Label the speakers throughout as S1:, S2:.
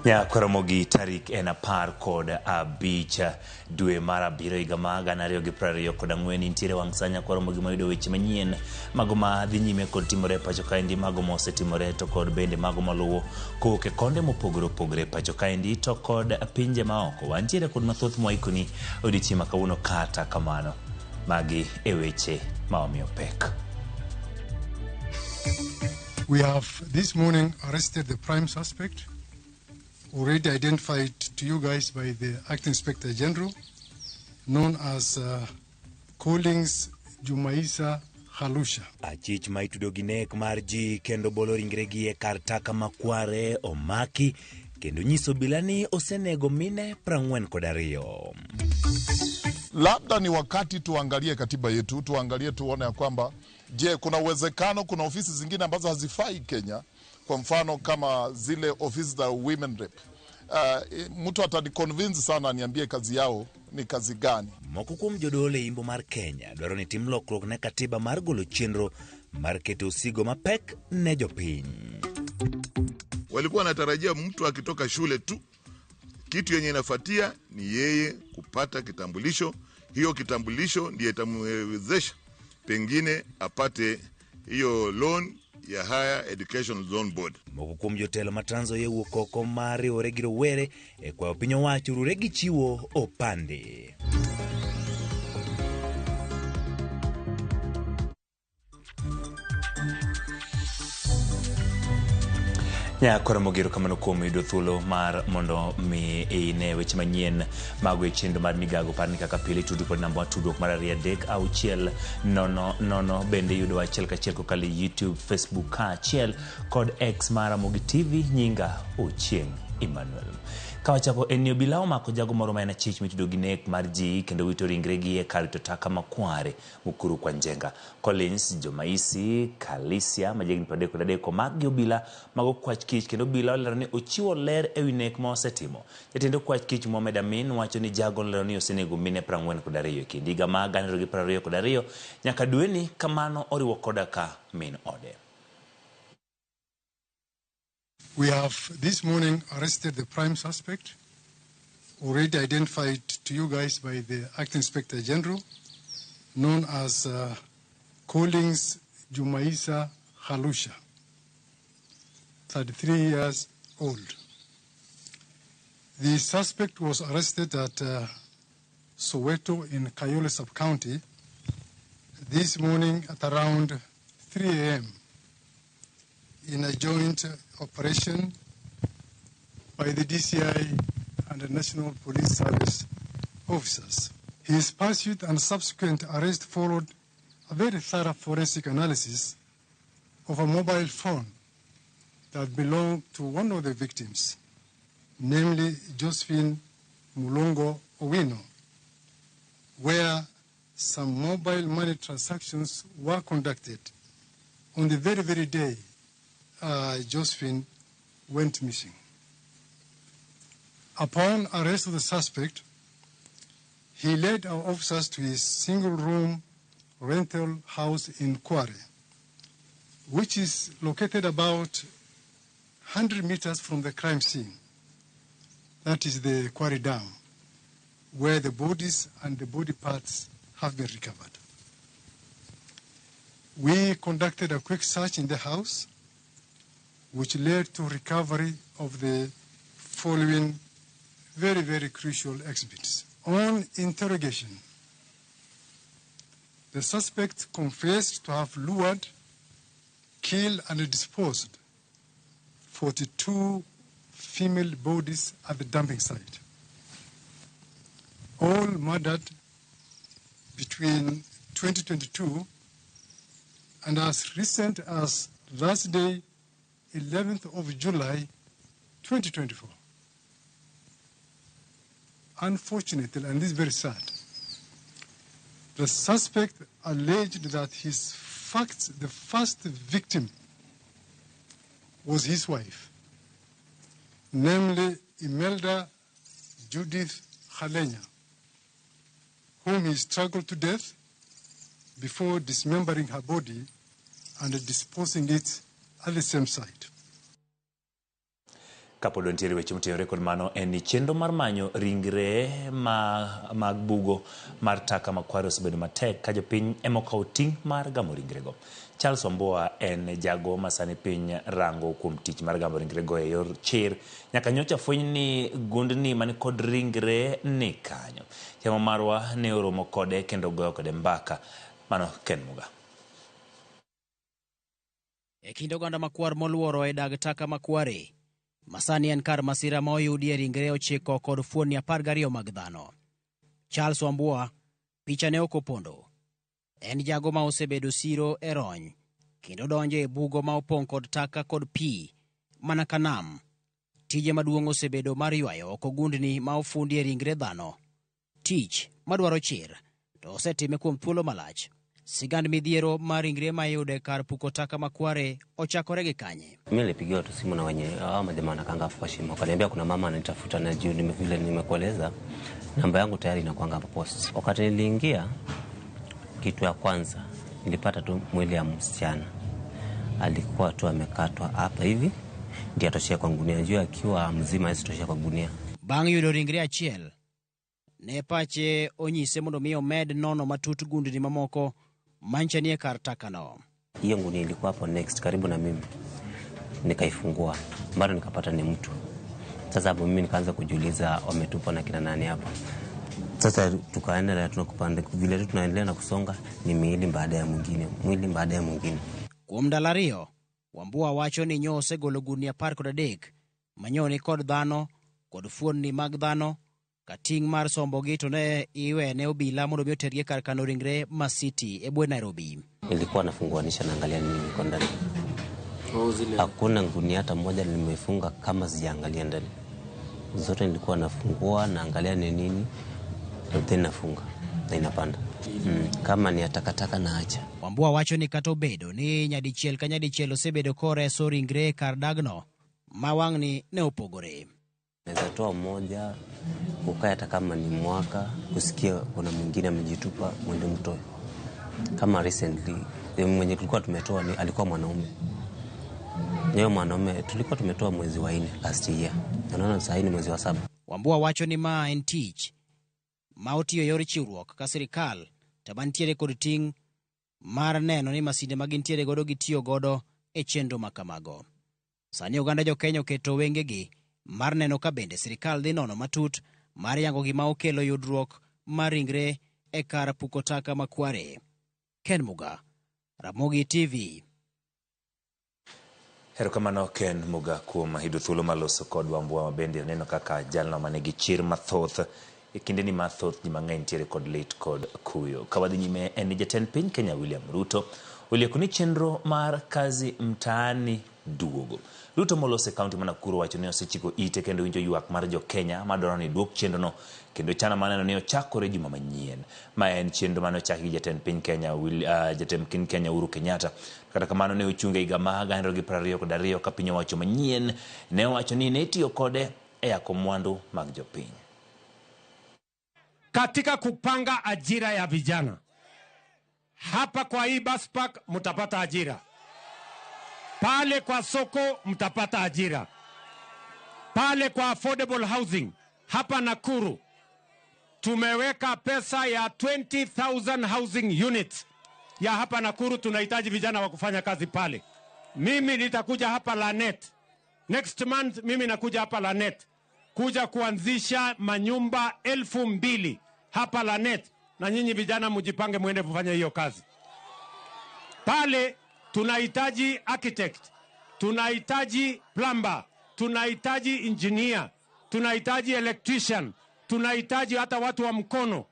S1: Nyakoromogi tarik en 15 dwe mar abiriyo higa mar 2024 nitiere wang' sa nyakoromogi mayudo weche manyien mago ma dhi nyime kod timore pacho kaendi, mago mosetimore to kod bende mago maluwo kowuok e konde mopogore opogore pacho kaendi to kod pinje maoko. Wantiere kod mathoth mwaikoni odiochieng' ma kawuono, kata kamano magi e weche ma omiyo pek.
S2: We have this morning arrested the prime suspect, already identified to you guys by the Acting Inspector General, known as Collins Jumaisa Halusha.
S1: Achich ma itudo gi nek mar ji kendo bolo ringregi e kar taka makware omaki kendo nyiso bila ni osenego mine 42.
S3: Labda ni wakati tuangalie katiba yetu, tuangalie tuone ya kwamba je, kuna uwezekano kuna ofisi zingine ambazo hazifai Kenya, kwa mfano kama zile ofisi za women rep. Mtu ataniconvince sana niambie kazi yao ni kazi gani.
S1: Moko kuom jodole imbo mar Kenya dwaro ni tim lokruok ne katiba mar golo chenro mar keto osigo mapek ne jopiny.
S4: Walikuwa wanatarajia mtu akitoka shule tu, kitu yenye inafuatia ni yeye kupata kitambulisho. Hiyo kitambulisho ndiye itamwezesha pengine apate hiyo loan ya Higher Education Loan Board.
S1: Moko kuom jotelo ma Trans Nzoia wuok oko mar riwore rowere e kwayo piny owacho rure gi chiwo opande. Nyakoromogi kamano kuom yudo thuolo mar mondo mi ine weche manyien mago e chenro mar migago. Parni kaka pile tudu kod namba tudruok mar 36000 bende yudo achiel kachiel kokalo YouTube, Facebook kaachiel kod X mar Ramogi TV. Nyinga Ochieng' Emmanuel. Kawachako enio bila omako jago moro ma en achich mitudo gi nek mar ji kendo wito ringregi e kar taka makware Mukuru kwa Njenga. Collins Jumaisa Halusha majegni 33 magi obila mago kwach kich kendo obila olero ni ochiwo ler e wi nek ma osetimo. Jatend kwach kich Mohamed Amin wacho ni jago olero ni osenego mine 42 e kind higa mar 2022 nyaka dweni, kamano oriwo koda ka min ode.
S2: We have this morning arrested the prime suspect, already identified to you guys by the Acting Inspector General, known as Collins Jumaisa Halusha, 33 years old. The suspect was arrested at Soweto in Kayole Sub-County this morning at around 3 a.m. in a joint operation by the DCI and the National Police Service officers. His pursuit and subsequent arrest followed a very thorough forensic analysis of a mobile phone that belonged to one of the victims, namely Josephine Mulongo Owino, where some mobile money transactions were conducted on the very day Josephine went missing. Upon arrest of the suspect, he led our officers to his single-room rental house in Kware, which is located about 100 meters from the crime scene. That is the Kware Dam, where the bodies and the body parts have been recovered. We conducted a quick search in the house, which led to recovery of the following very crucial exhibits. On interrogation, the suspect confessed to have lured, killed, and disposed 42 female bodies at the dumping site, all murdered between 2022 and as recent as last day, 11th of July, 2024. Unfortunately, and this is very sad, the suspect alleged that the first victim was his wife, namely Imelda Judith Khalenya, whom he struggled to death before dismembering her body and disposing it at the same site.
S1: Kapod ntiere weche motenore kod mano en ni chenro mar manyo ringre mag bugo mar taka makwaro osebedo matek ka jopiny emokawo ting' mar gamo ringrego. Charles Wambua en jago masani piny rango kuom tich mar gamo ringrego e yor chir nyaka nyocha fweny ni gundni mani kod ringre ni kanyo. Chama marwa ne oromo kode kendo goyo kode mbaka. Mano Ken Muga.
S5: E kinde oganda makwar moluoro e dag taka makware, masani en kar masira ma oyudie ringre 9 kod fuoni 12 mag dhano. Charles Wambua, picha ne ok opondo. En jago ma osebedo siro e rony, kendo donjo e bugo ma opong' kod taka kod pi, mana ka nam. Tije maduong' osebedo mar ywayo oko gundni ma ofundi e ringre dhano. Tich madwaro chir, to osetime kuom thuolo malach. Sigand midhiero mar ringre ma yude kar puko taka makware ochakore gi kanye.
S6: Mimi nilipigiwa tu simu na wenye majamaa wanakanga kwa shimo. Wakaniambia kuna mama ananitafuta na juu vile nimekueleza namba yangu tayari inakuanga hapo post. Wakati niliingia, kitu ya kwanza nilipata tu mwili ya msichana. Alikuwa tu amekatwa hapa hivi ndiye atoshia kwa gunia, juu akiwa mzima asitoshia kwa gunia.
S5: Bang' yudo ringre achiel, ne pache onyise mondo mi omed nono matut gundni mamoko manchanie kar takano.
S6: Hiyo gunia ilikuwa hapo next karibu na mimi. Nikaifungua, bado nikapata ni mtu. Sasa hapo mimi nikaanza kujiuliza wametupa na kina nani hapa. Sasa tukaendelea tunakupanda vile tu tunaendelea na kusonga, ni mwili baada ya mwingine.
S5: Kuom dalario, Wambua wacho ni nyo osegolo gunia 13 manyoni kod dhano kod fuonni mag dhano ka ting' mar sombogi to ne iwene obila mondo mi otergie kar kano ringre Masiti e bwo Nairobi.
S6: Nilikuwa nafunguanisha naangalia nini iko ndani. Hakuna gunia hata moja nimefunga kama sijaangalia ndani. Zote nilikuwa nafungua naangalia ni nini, then nafunga na inapanda. Kama ni takataka na acha.
S5: Wambua wacho ni kato bedo ni nyadichiel ka nyadichiel osebedo kore so ringre kar dagno mawang'ni ne opogore.
S6: Naweza toa mmoja ukae hata kama ni mwaka kusikia kuna mwingine amejitupa mwende mtoe. Kama recently mwenye tulikuwa tumetoa ni alikuwa mwanaume. Yeye mwanaume tulikuwa tumetoa mwezi wa 4 last year. Unaona sasa ni mwezi wa 7.
S5: Wambua wacho ni ma en tich ma otiyo yor chiwruok ka sirikal tabantiere kod ting' mar neno ni masinde magintiere godo gitiyo godo e chenro makamago. Sani oganda jo Kenya oketo wengegi mar neno ka bende sirikal dhi nono matut mar yango gima okelo yudruok mar ringre e kar puko taka makware. Ken Muga, Ramogi TV.
S1: Erokamano Ken Muga kuom hido thuolo maloso kod Wambua mabende neno kaka jalno manigi chir mathoth e kinde ni mathoth ji mang'eny tiere kod lit kod kuyo. Kawadhi nyime en jatend piny Kenya William Ruto olieko ni chenro mar kazi mtaani duogo. Ruto molose kaunti ma Nakuru wacho ni osechiko ite kendo winjo ywak mar jo Kenya madwaro ni duok chenrono kendo chana maneno ni ochakore juma manyien. Ma en chenro mane ochaki gi jatend piny Kenya Uhuru Kenyatta. Kata kamano ne ochunge higa ma 2022 ka piny owacho manyien ne owacho ni ne tiyo kode e yako mwandu mag jopiny.
S7: Katika kupanga ajira ya vijana, hapa kwa hii bus park mtapata ajira, pale kwa soko mtapata ajira, pale kwa affordable housing hapa Nakuru tumeweka pesa ya 20,000 housing units ya hapa Nakuru. Tunahitaji vijana wa kufanya kazi pale. Mimi nitakuja hapa Lanet next month, mimi nakuja hapa Lanet kuja kuanzisha manyumba 2,000 hapa Lanet, na nyinyi vijana mjipange muende kufanya hiyo kazi. Pale tunahitaji architect, tunahitaji plumber, tunahitaji engineer, tunahitaji electrician, tunahitaji hata watu wa mkono.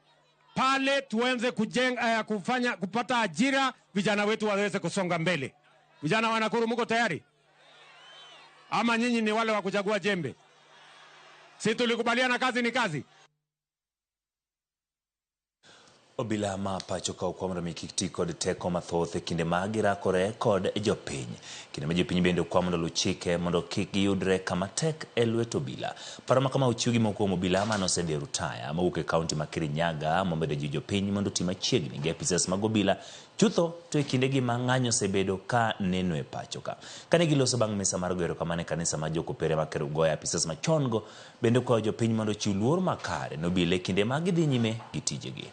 S7: Pale tuanze kujenga kupata ajira, vijana wetu waweze kusonga mbele. Vijana wa Nakuru mko tayari? Ama nyinyi ni wale wa kuchagua jembe? Si tulikubaliana kazi ni kazi?
S1: Obila ma pacho ka okwamro mikiti kod teko mathoth e kinde ma girakore kod jopiny. Kinde ma jopiny bende okwamo luw chike mondo kik giyudre kama tek e lwet obila. Paro ma kama ochiw gi moko obila ma nosedhi rutaya mawuok e kaunti ma Kirinyaga momedo ji jopiny mondo oti machiegni gi apisas mag obila chutho to e kinde gi ma ng'anyo osebedo ka neno e pacho ka. Kane giloso bang' misa mar goyo erokamano e kanisa ma jokopere ma Kerugoya apisas machon go bende kwayo jopiny mondo chiw luor makare ne obila e kinde ma gidhi nyime gi tijegi.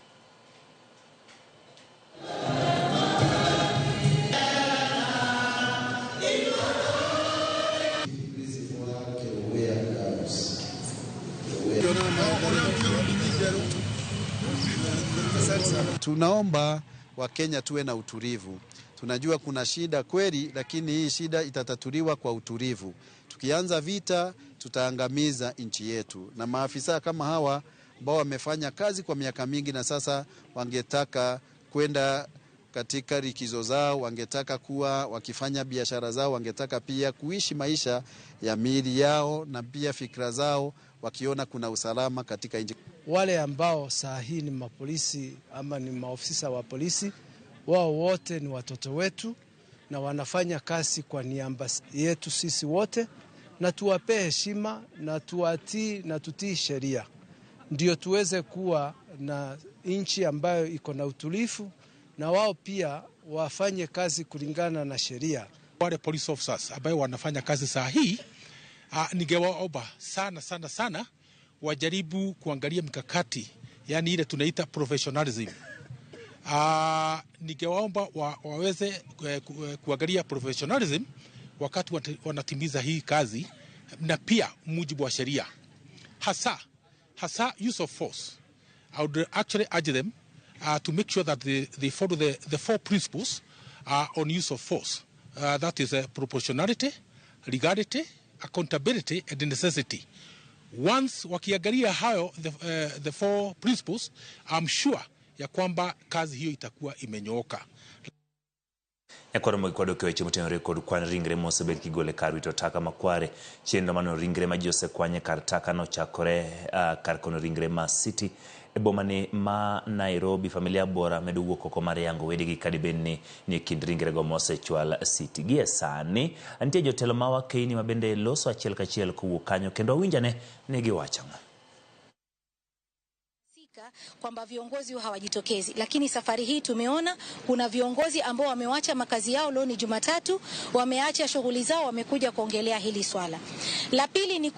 S8: Tunaomba Wakenya tuwe na utulivu. Tunajua kuna shida kweli, lakini hii shida itatatuliwa kwa utulivu. Tukianza vita, tutaangamiza nchi yetu. Na maafisa kama hawa ambao wamefanya kazi kwa miaka mingi na sasa wangetaka kwenda katika likizo zao, wangetaka kuwa wakifanya biashara zao, wangetaka pia kuishi maisha ya miili yao na pia fikra zao wakiona kuna usalama katika nchi.
S9: Wale ambao saa hii ni mapolisi ama ni maofisa wa polisi, wao wote ni watoto wetu na wanafanya kazi kwa niaba yetu sisi wote, na tuwapee heshima na tuwatii na tutii sheria, ndio tuweze kuwa na nchi ambayo iko na utulivu, na wao pia wafanye kazi kulingana na sheria.
S10: Wale police officers ambao wanafanya kazi saa hii, ningewaomba sana wajaribu kuangalia mikakati, yani ile tunaita professionalism. Ningewaomba waweze kuangalia professionalism wakati wanatimiza hii kazi, na pia mujibu wa sheria, hasa use of force. I would actually urge them to make sure that they follow the four principles on use of force. That is proportionality, legality, accountability and necessity. Once wakiangalia hayo the four principles, I'm sure ya kwamba kazi hiyo itakuwa imenyooka.
S1: Ekoro mo kwado keweche motenore kod kwan ringre mosebed kigole kar wito taka Makware. Chenro mano ringre ma ji osekwanye kar taka nochakore kar kono ringre ma City e bomani ma Nairobi. Familia bora medo wuok oko mar yango wedegi kadibedni ni kind ringre go mosechwal City. Gie sani antie jotelo ma wakeini ma bende loso achiel kachiel kowuok kanyo kendo winjane ne giwacho
S11: kwamba viongozi hawajitokezi, lakini safari hii tumeona kuna viongozi ambao wamewacha makazi yao. Leo ni Jumatatu, wameacha shughuli zao, wamekuja kuongelea hili swala. La pili ni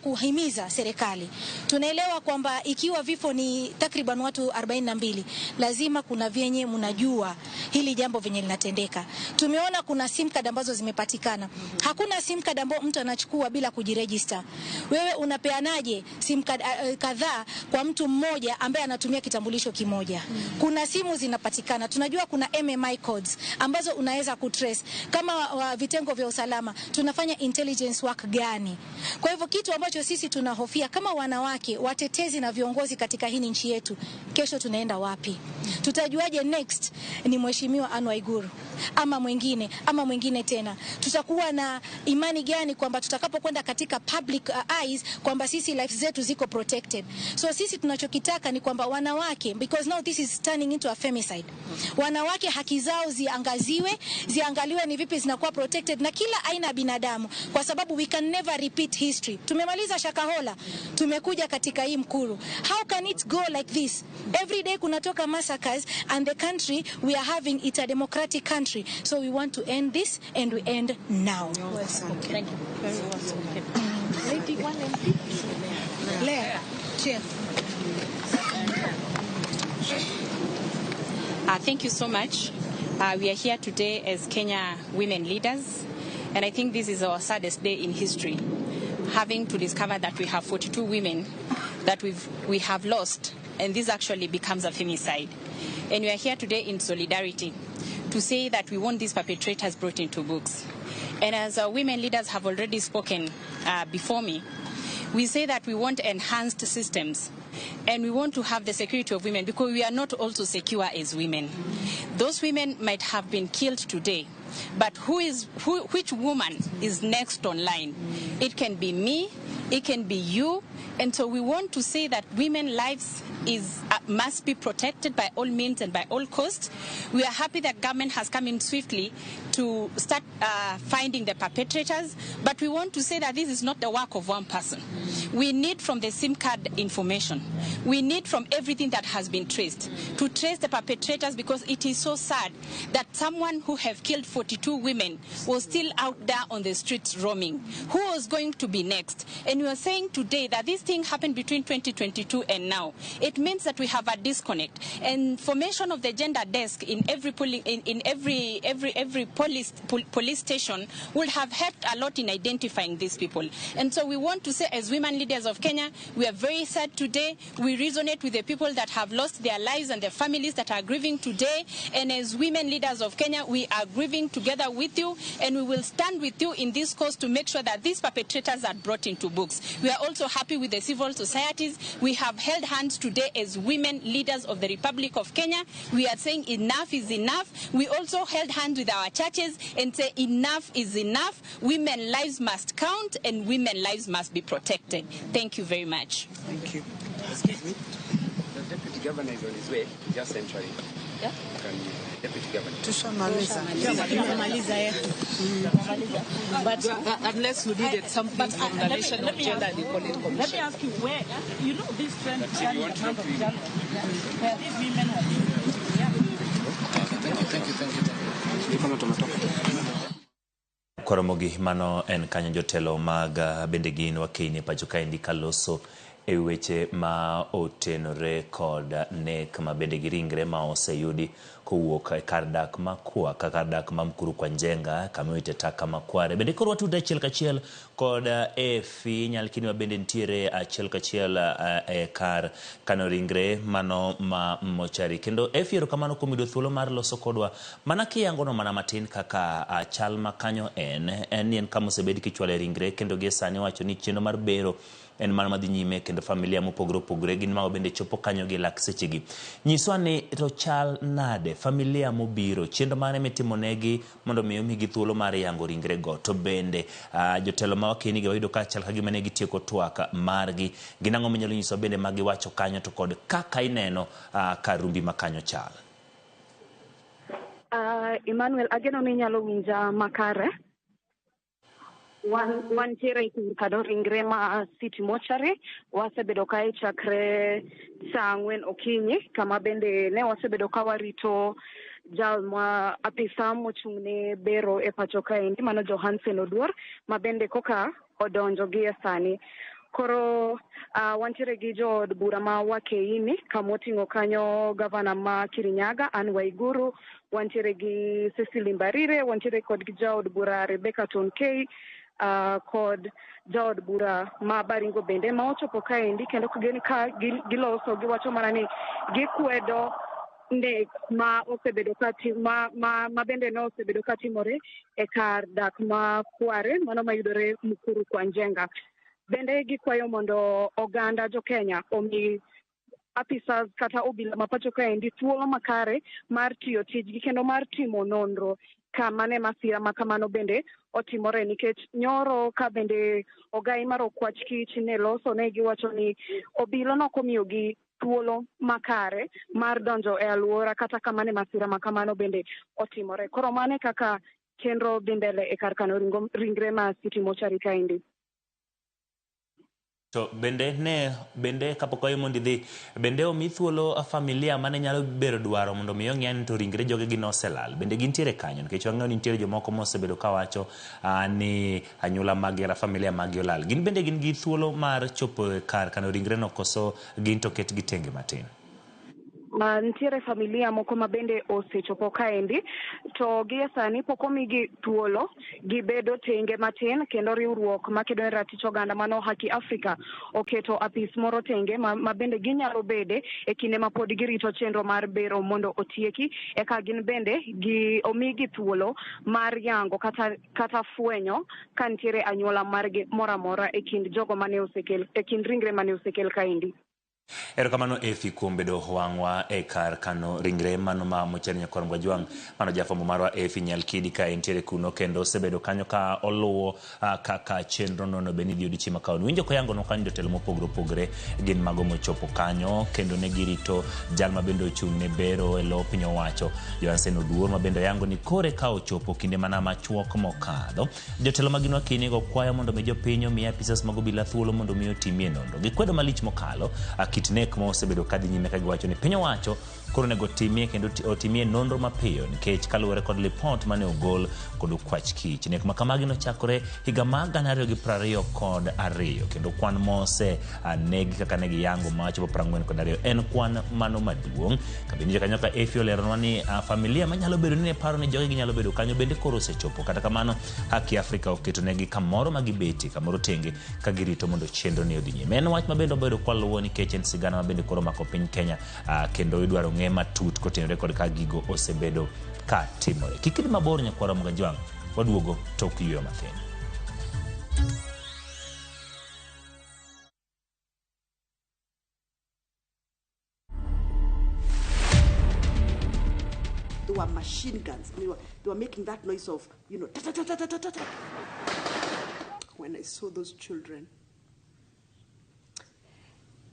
S11: kuhimiza serikali. Tunaelewa kwamba ikiwa vifo ni takriban watu 42, lazima kuna vyenye mnajua hili jambo venye linatendeka. Tumeona kuna SIM card ambazo zimepatikana. Hakuna SIM card ambayo mtu anachukua bila kujiregister. Wewe unapeanaje SIM card kadhaa kwa mtu mmoja ambaye anatumia kitambulisho kimoja? Kuna simu zinapatikana. Tunajua kuna MMI codes ambazo unaweza kutrace. Kama vitengo vya usalama tunafanya intelligence work gani? Kwa hivyo kitu ambacho sisi tunahofia kama wanawake, watetezi na viongozi katika hii nchi yetu, kesho tunaenda wapi? Tutajuaje next ni Mheshimiwa Anne Waiguru ama mwingine tena? Tutakuwa na imani gani kwamba tutakapokwenda katika public eyes kwamba sisi lives zetu ziko protected? So sisi tunachokitaka ni kwamba wanawake, because now this is turning into a femicide, wanawake haki zao ziangaliwe ni vipi zinakuwa protected na kila aina ya binadamu, kwa sababu we can never repeat history. Tumemaliza Shakahola, tumekuja katika hii Mkuru. How can it go like this? Every day kunatoka massacres, and the country we are having it a democratic country. So we want to end this, and we end now. Okay. Thank you very much. Lady one MP. Lea. Chair.
S12: Thank you so much. We are here today as Kenya women leaders, and I think this is our saddest day in history, having to discover that we have 42 women that we have lost, and this actually becomes a femicide. And we are here today in solidarity to say that we want these perpetrators brought into books. And as our women leaders have already spoken before me, we say that we want enhanced systems, and we want to have the security of women, because we are not also secure as women. Those women might have been killed today, but which woman is next online? It can be me, it can be you, And so we want to say that women's lives must be protected by all means and by all costs. We are happy that government has come in swiftly to start finding the perpetrators, but we want to say that this is not the work of one person. We need from the SIM card information. We need from everything that has been traced to trace the perpetrators, because it is so sad that someone who have killed 42 women was still out there on the streets roaming. Who was going to be next? And we are saying today that this thing happened between 2022 and now. It means that we have a disconnect. And formation of the gender desk in every police station would have helped a lot in identifying these people. And so we want to say, as women leaders of Kenya, we are very sad today. We resonate with the people that have lost their lives and the families that are grieving today. And as women leaders of Kenya, we are grieving together with you, and we will stand with you in this cause to make sure that these perpetrators are brought into books. We are also happy with the civil societies. We have held hands today as women leaders of the Republic of Kenya. We are saying enough is enough. We also held hands with our churches and say enough is enough. Women's lives must count and women's lives must be protected. Thank you very much.
S13: Thank you. Excuse me. The deputy governor is on his way, just entering. Yeah? Deputy governor.
S14: But unless we needed something from the Nation of Gender and Equality Commission. Let me ask you, where, you know this trend where these women were being...
S13: Thank you.
S1: Koromogi mano en kanyo jotelo mag bende gin wakini pacho kaendi kaloso e weche ma otenore kod nek ma bende giringre ma oseyudi kowuok e kar dak makwa kar dak ma Mkuru kwa Njenga kama ite taka makware. Bende koro watuda achiel kachiel kod Efi nyalkini wa bende ntiere achiel kachiel e kar kano ringre mano ma mochari. Kendo Efi erokamano kuom yudo thuolo mar loso kodwa mana kiyangono mana matin kaka chal makanyo en kama osebedi kichwale ringre, kendo gi sani wacho ni chenro mar bero en mana madhi nyime, kendo familia mopogore opogore gin ma bende chopo kanyo gi lak sechegi. Nyiswa ni to chal nade familia mobiro, chenro mane mitimonegi mondo miyo migi thuolo mar yango ringre go, to bende jotelo ma wakini gi wayudo ka chal kagima ne gitieko twak margi, ginang'o minyalo nyiswa bende magi wacho kanyo to kod kaka ineno karumbi makanyo chal.
S15: Emmanuel, ageno ni nyalo winja makare. Wan tiere kado ringre ma City Mortuary, wasebedo kae chakre saa 4 okinyi, kama bende ne wasebedo ka warito jal ma apisa mochung'ne bero e pacho kaendi, mano Johansen Oduor, ma bende koka odonjo gi e sani. Koro wantiere gi jood bura ma Wakeini, kamoting'o kanyo gavana ma Kirinyaga Anne Waiguru, wantiere gi Cecily Mbarire, wantiere kod gi jaod bura Rebecca Tonkei, kod jaod bura ma Baringo bende ma ochopo kaendi, kendo kugeni ka giloso giwacho mana ni gikwedo nek ma osebedo ma bende no osebedo katimore e kar dak ma Kware, mano mayudore Mkuru kwa Njenga. Bende gikwayo mondo oganda jo Kenya omi apisas kata obila mapacho kaendi thuolo makare mar tiyo tijgi, kendo mar timo nonro kama ne masira makamano bende otimore, nikech nyoro ka bende ogai mar okwach kich ne loso ne giwacho ni obila no komiyo gi thuolo makare mar donjo e alwora kata kama ne masira makamano bende otimore. Koro mane kaka chenro dhi mbele e kar kano ringre ma City Mortuary kaendi.
S1: To bende kapok mondo idhi, bende omi thuolo familia mane nyalo bero dwaro mondo miyo ng'eny to ringre joge gi noselal, bende gintiere kanyo, nikech wang'eyo ni nitiere jomoko mosebedo kawacho ni anyula magi ra familia magi olal. Gin bende gin gi thuolo mar chopo kar kano ringre no, koso gin to ket gitenge matin?
S15: Ntiere familia moko ma bende osechopo kaendi, to gi sani pok omigi thuolo gibedo tenge matin, kendo riwruok makedo ne ratich oganda mano Haki Africa oketo apis moro tenge ma bende ginyalo bede e kinde ma pod girito chenro mar bero mondo otieki, eka gin bende omigi thuolo mar yango kata fwenyo ka ntiere anyuola margi mora mora e kind jogo mane osekel, e kind ringre mane osekel kaendi.
S1: Erokamano Efi kuom bedo wang'wa e kar kano ringre mano ma mochari nyakor Mwajwang'. Mano jafwambo marwa Efi Nyalkidi ka entiere kuno kendo osebedo kanyo ka oluwo kaka chenro no beni dhi odiochieng' makaon. Winjo koyango no kanyo jotelo mopogore opogore gin mago mochopo kanyo kendo ne girito jal ma bende ochung' ne bero e lo piny owacho Johansen Oduor ma bende yango ni kore ka ochopo kinde mana machuok mokadho. Jotelo magino kini go kwayo mondo mi jopiny omi apisas mago bila thuolo mondo mi otimie nonro. Gikwedo malich mokalo kit nek ma osebedo kadhi nyime ka giwacho ni piny owacho koro nego timie kendo otimie nonro mapiyo nikech kaluwore kod lipot mane ogol kod kwach kich. Nek ma kamagi nochakore higa mar 2022 kendo kwan mose negi kaka negi yango macho 42 en kwan mano maduong'. Kabinije kanyo ka Efi oleronwa ni familia manyalo bedo ni ne paro ni jogi ginyalo bedo kanyo bende koro osechopo. Kata kamano Haki Afrika oketo negi kamoro magibeti kamoro tenge ka girito mondo chenro ni odhi nyime. En wach mabende obedo kwaluwo nikech en sigana mabende koro mako piny Kenya kendo idwaro ng'e matut kotenore kod ka gigo osebedo ka timore. Kikidi mabor nyakwara Mwajwang', waduogo tok yweyo mathin.
S16: They were machine guns. They were making that noise of, ta-ta-ta-ta-ta-ta-ta. When I saw those children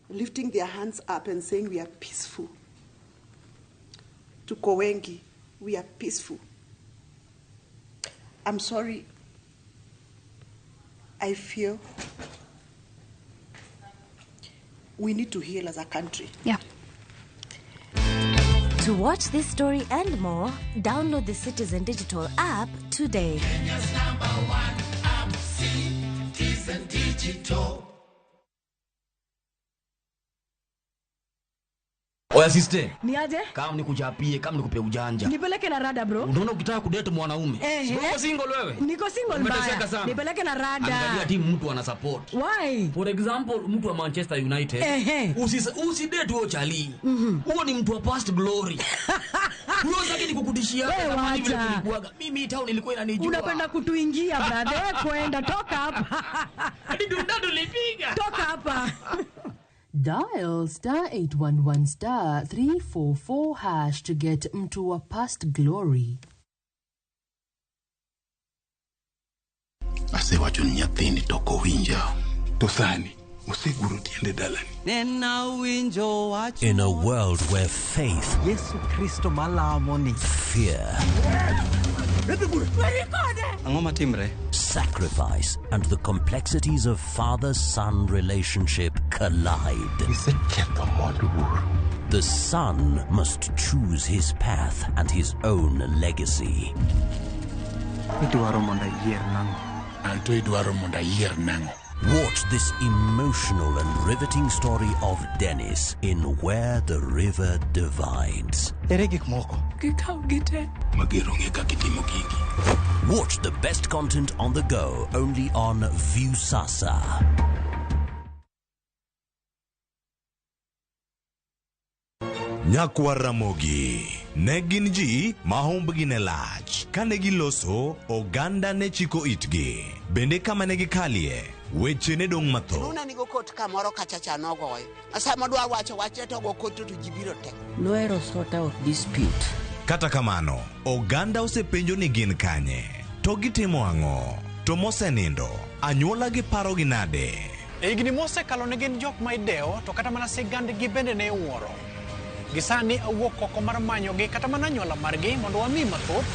S16: lifting their hands up and saying, we are peaceful. To Kowengi, we are peaceful. I'm sorry. I feel we need to heal as a country.
S17: Yeah. To watch this story and more, download the Citizen Digital app today.
S18: Kenya's #1 app, Citizen Digital.
S19: Oya sister.
S14: Ni aje?
S19: Kama nikuchapie, kama nikupe ujanja.
S14: Nipeleke na rada bro.
S19: Unaona ukitaka kudate mwanaume. Uko single wewe?
S14: Niko single mbaya. Nipeleke na rada.
S19: Angalia timu mtu ana support.
S14: Why?
S19: For example, mtu wa Manchester United. Usidate huo chali. Huo ni mtu wa past glory. Huo sasa nikukutishia kama vile nilikuaga. Mimi town ilikuwa inanijua.
S14: Unapenda kutuingia brother. Kwenda toka hapa.
S19: Hadi ndado lipiga.
S14: Toka hapa.
S20: Dial *811*344# to get mtu wa past glory.
S21: Ase wacho nyathini toko winja. Tosani, oseguro tiende dalani.
S22: In a world where faith, fear, sacrifice, and the complexities of father-son relationship collide. The son must choose his path and his own legacy. Watch this emotional and riveting story of Dennis in Where the River Divides. Watch the best content on the go only on Viusasa.
S23: Nyakwa Ramogi negin ji mahombgi ne lach kanegi loso oganda ne chiko itgi bende kama negi kalie weche ne dong matho.
S24: Nuna nigo kot kamoro kachacha nogoyo asa modwa wacho wache to go kot to jibiro tek.
S25: Noero sort out dispute.
S23: Kata kamano oganda osepenjo ni gin kanye to gitimo ang'o to mosenindo anyuola gi paro gi nade.
S26: Igni mose kalo ne gin jok ma ideo to kata mana sigand gi bende ne wuoro. Gisani awuok oko mar manyo gi kata mana anyuola margi mondo wami mathoth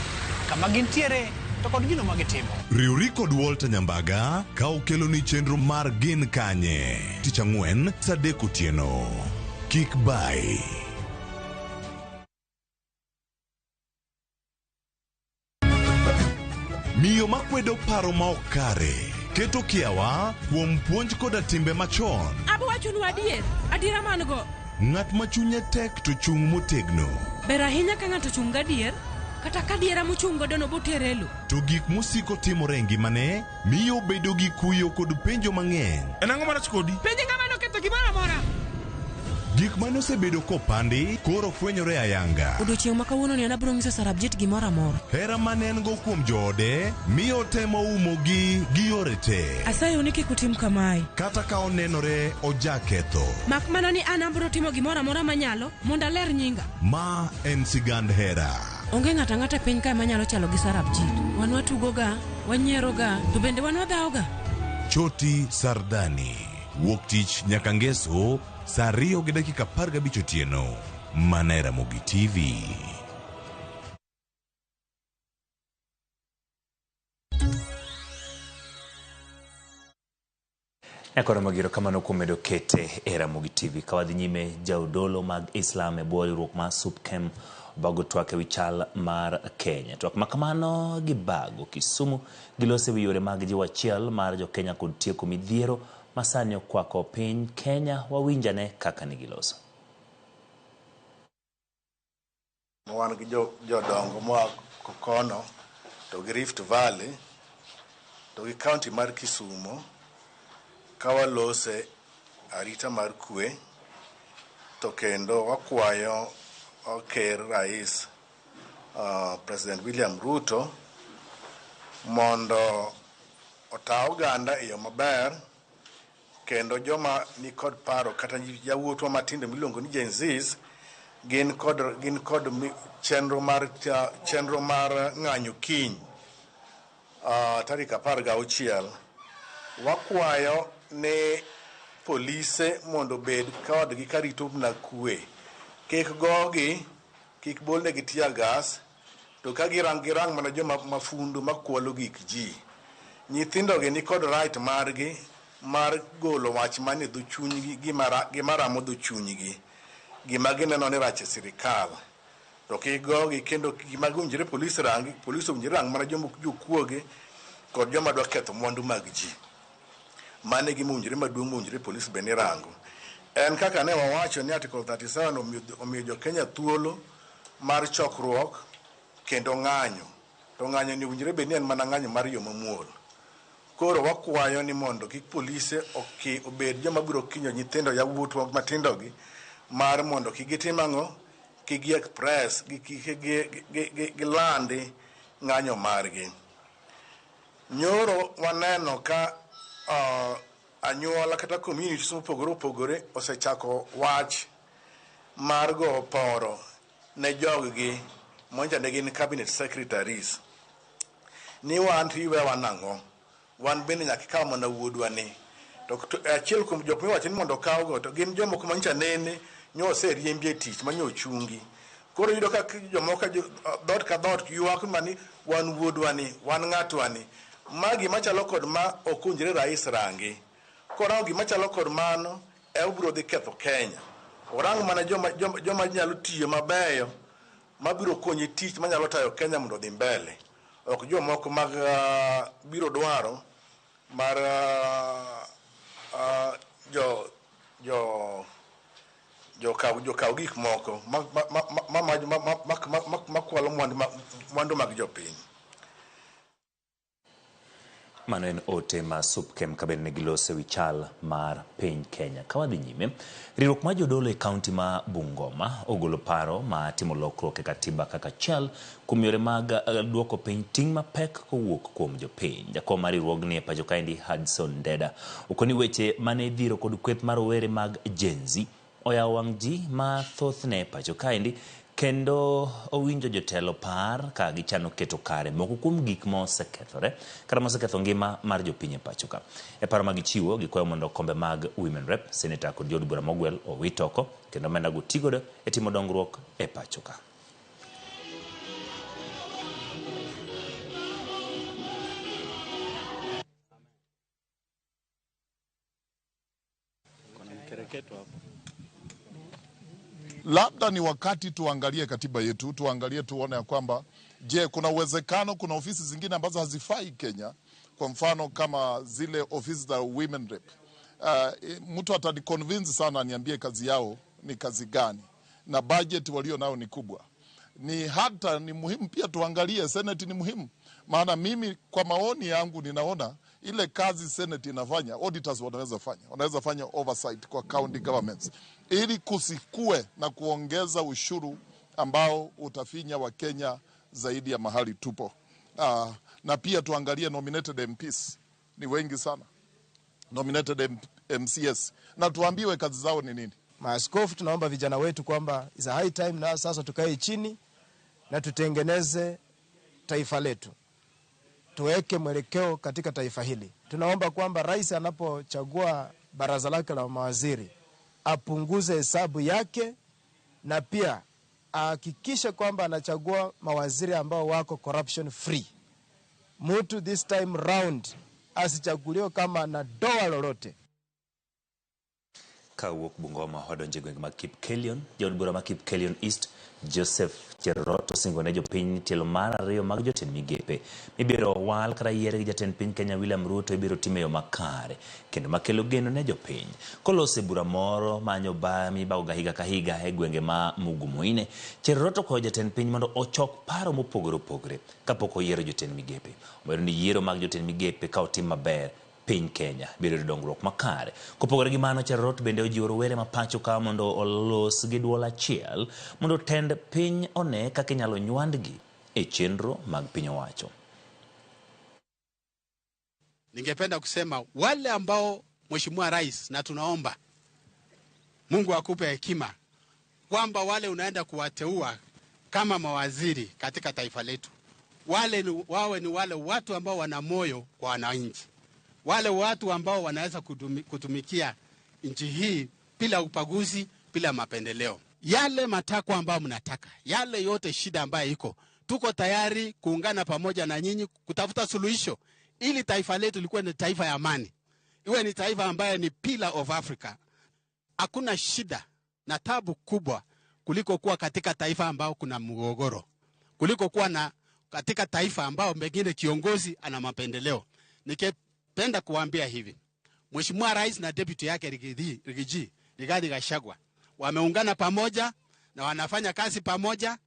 S26: kama gintiere to kod gino magitimo.
S23: Riuri kod Walter Nyambaga ka okelo ni chenro mar gin kanye tich ang'wen saa 3 otieno. Kik bai. Miyo makwedo paro ma okare keto kiawa kuom puonj koda timbe machon.
S27: Abo wachonu adiera mango.
S23: Ng'at ma chunye tek to chung motegno.
S27: Ber ahinya ka ng'ato chung gadier kata ka diera mochung godo no boterelo.
S23: To gik musiko timore ngimane miyo bedo gi kuyo kod penjo mang'eny.
S27: En ang'o marach kodi? Penje ng'ama noketho gimoro amora.
S23: Gik mane osebedo kopandi koro fwenyore ayanga.
S27: Odiochieng' ma kawuono ni an abiro nyiso Sarabjit gimoro amora.
S23: Hera mane en go kuom joode miyo temo umogi gi yore te.
S27: Asayo ni kik utim kamae.
S23: Kata ka onenore ojaketho.
S27: Mak mana ni an abiro timo gimoro amora manyalo mondo aler nyinga.
S23: Ma en sigand hera.
S27: Onge ng'ato ang'ata piny kae manyalo chalo gi Sarabjit. Wan watugoga, wanyieroga, to bende wan wadhaoga.
S23: Choti Sardani. Wuok tich nyaka ngeso saa 2:15 otieno. Mana e Ramogi TV.
S1: Ekora magiro kamano kuom medo kete e Ramogi TV. Kawadhi nyime jaudolo mag Islam e bwo riwruok mar SUPKEM bago twak e wi chal mar Kenya. Twak makamano gi bago Kisumu gilose wi yore mag jiwo achiel mar jo Kenya kod tieko midhiero masani okwako piny Kenya. Wawinjane kaka ni giloso.
S2: Wan gi jodongo moa kono to gi Rift Valley to gi county mar Kisumu kawalose arita mar kwe to kendo wakwayo Ker Rais President William Ruto mondo ota oganda e yo maber kendo joma ni kod paro kata jawuotwa matindo miluongo ni Gen Zs gin kod chenro mar ng'anyo kiny tarik 16. Wakwayo ne polise mondo bed kodgi karito na kwe, kik gogi, kik bolnegi tear gas, to ka girang mana joma mafundu makwalo gik ji. Nyithindogi ni kod right margi mar golo wach mane dho chunygi gimaramo dho chunygi, gima gineno ni rach e sirikal, to kik gogi kendo gima ginjire polis owinjore rang mana joma jokuoge kod joma dwa ketho mwandu mag ji. Mane gima owinjore maduong' owinjore polis be ni rango. En kaka ne wawacho ni Article 37 omiyo jo Kenya thuolo mar chokruok kendo ng'anyo. To ng'anyo ni owinjore be ni en mana ng'anyo mar yo mamuol. Koro wakwayo ni mondo kik polise obed joma biro kinyo nyithindo yawuotwa matindogi mar mondo kik gitim ang'o, kik gi express gi landi ng'anyo margi. Nyoro waneno ka anyuola kata communities mopogore opogore osechako wach mar go poro ne joggi monja ne gin cabinet secretaries ni wan tiwe wanang'o, wan bende nyaka kaw mana wuodwa ni to achiel kuom jok miwacho ni mondo kawgo to gin jomoko manyicha nene nyose riembi e tich manyo chungi. Koro yudo ka jomoko dot ka dot ywak mani wan wuodwa ni, wan ng'atwa ni. Magi machalo kod ma okunjre rais rangi. Korang gima chalo kod mano e obiro dhi ketho Kenya. Orang mana joma nyalo tiyo mabeyo mabiro konyi tich manyalo tayo Kenya mondo dhi mbele. Ok jomoko mag biro dwaro mar kaw gik moko makwalo mwandu mag jopiny.
S1: Mano en ote ma SUPKEM kabende ne gilose wi chal mar piny Kenya. Kawadhi nyime, riwruok ma jodolo e kaunti ma Bungoma ogolo paro ma timo lokruok e katiba kaka chal kuom yore mag duoko piny ting' mapek kowuok kuom jopiny. Jakom mar riwruogni e pacho kaendi Hudson Deda okoni weche mane dhiro kod kweth mar rowere mag Gen Z oyawo wang' ji ma thothne e pacho kaendi kendo owinjo jotelo par ka gichano keto kare moko kuom gik ma osekethore kata moseketho ngima mar jopiny e pacho ka. E paro magichiwo gikwayo mondo kombe mag Women Rep, Senator kod jod bura mogwel owit oko kendo omenda go tigodo e timo dongruok e pacho ka.
S3: Labda ni wakati tuangalie katiba yetu, tuangalie tuone ya kwamba je, kuna uwezekano kuna ofisi zingine ambazo hazifai Kenya, kwa mfano kama zile ofisi za Women Rep. Mtu ataniconvince sana niambie kazi yao ni kazi gani na budget walio nao ni kubwa. Ni muhimu pia tuangalie Senate, ni muhimu. Maana mimi kwa maoni yangu ninaona ile kazi Senate inafanya, auditors wanaweza fanya oversight kwa county governments, ili kusikue na kuongeza ushuru ambao utafinya wa Kenya zaidi ya mahali tupo. Na pia tuangalie nominated MPs, ni wengi sana nominated MCS, na tuambiwe kazi zao ni nini.
S4: Maaskofu, tunaomba vijana wetu kwamba is a high time na sasa tukae chini na tutengeneze taifa letu, tuweke mwelekeo katika taifa hili. Tunaomba kwamba rais anapochagua baraza lake la mawaziri apunguze hesabu yake, na pia ahakikishe kwamba anachagua mawaziri ambao wako corruption free. Mtu this time round asichaguliwe kama na doa lolote.
S1: Kawuok Bungoma wadonje gwenge mag Kipkelion, jaod bura mag Kipkelion East Joseph Cherot osingone jopiny tielo mar ariyo mag jotend migepe mibiro wal kata yier gi jatend piny Kenya William Ruto ibiro time yo makare kendo makelo geno ne jopiny. Kolose bura moro manyo mibago higa ka higa e gwenge ma Mugumoine, Cherot okwayo jatend piny mondo ochok paro mopogore opogore kapok oyiero jotend migepe. Omero ni yiero mag jotend migepe ka otim maber, piny Kenya biro dongruok makare. Kopogore gi mano, Cherot bende ojiwo rowere ma pacho ka mondo olos gi duol achiel mondo tend piny one kaka inyalo nywandgi e chenro mag piny owacho.
S5: Ningependa kusema wale ambao Mheshimiwa Rais, na tunaomba Mungu akupe hekima kwamba wale unaenda kuwateua kama mawaziri katika taifa letu, wawe ni wale watu ambao wana moyo kwa wananchi, wale watu ambao wanaweza kutumikia nchi hii bila upaguzi, bila mapendeleo. Yale matakwa ambao mnataka, yale yote shida ambayo iko, tuko tayari kuungana pamoja na nyinyi kutafuta suluhisho ili taifa letu likuwe ni taifa ya amani, iwe ni taifa ambayo ni pillar of Africa. Hakuna shida na tabu kubwa kuliko kuwa katika taifa ambao kuna mgogoro, kuliko kuwa na katika taifa ambao mengine kiongozi ana mapendeleo. Nikipenda kuambia hivi, Mheshimiwa Rais na deputy yake Rigathi Gachagua wameungana pamoja na wanafanya kazi pamoja.